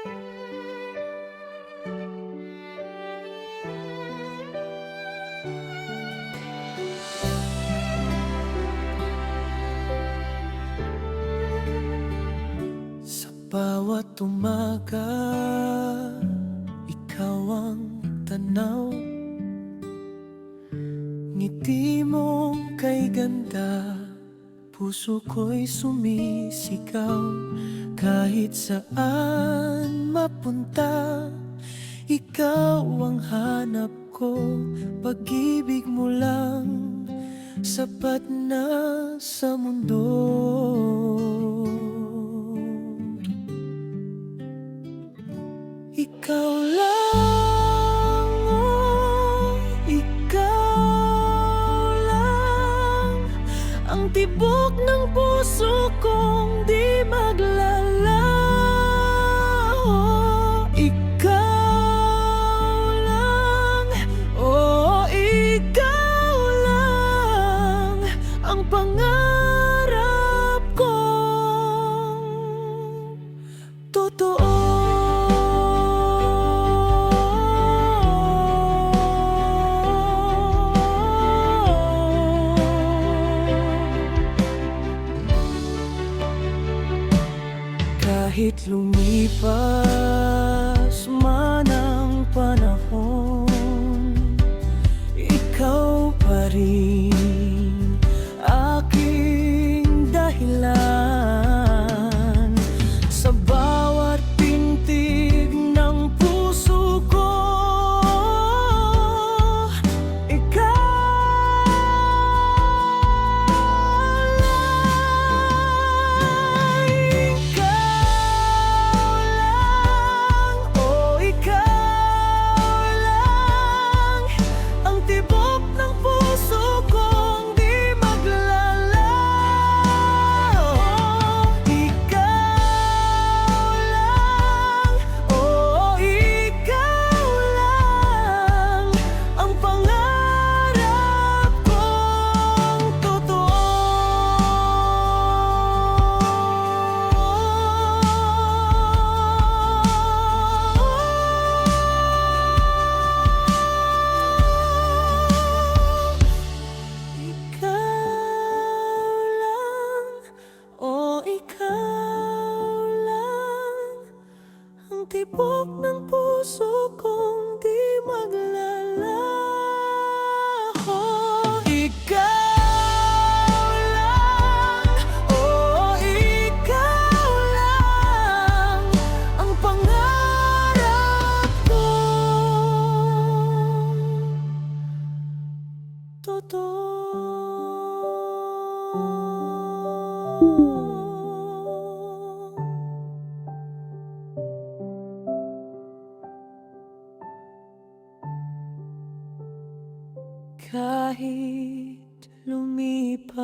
Sa bawat umaga, ikaw ang tanaw. Ngiti mong kay ganda, puso ko'y sumisigaw. Kahit saan mapunta, ikaw ang hanap ko. Pag-ibig mo lang, sapat na sa mundo. Ikaw lang, oh, ikaw lang ang tibok ng puso kong di maglalaho. Ikaw lang, oh, ikaw lang ang pangarap kong totoo. Kahit lumipas man ang panahon, ikaw pa rin aking dahilan. Sa bawat pintig ng puso ko, tibok ng puso kong di maglalaho. Ikaw lang, oh, ikaw lang ang pangarap kong totoo. Kahit lumipas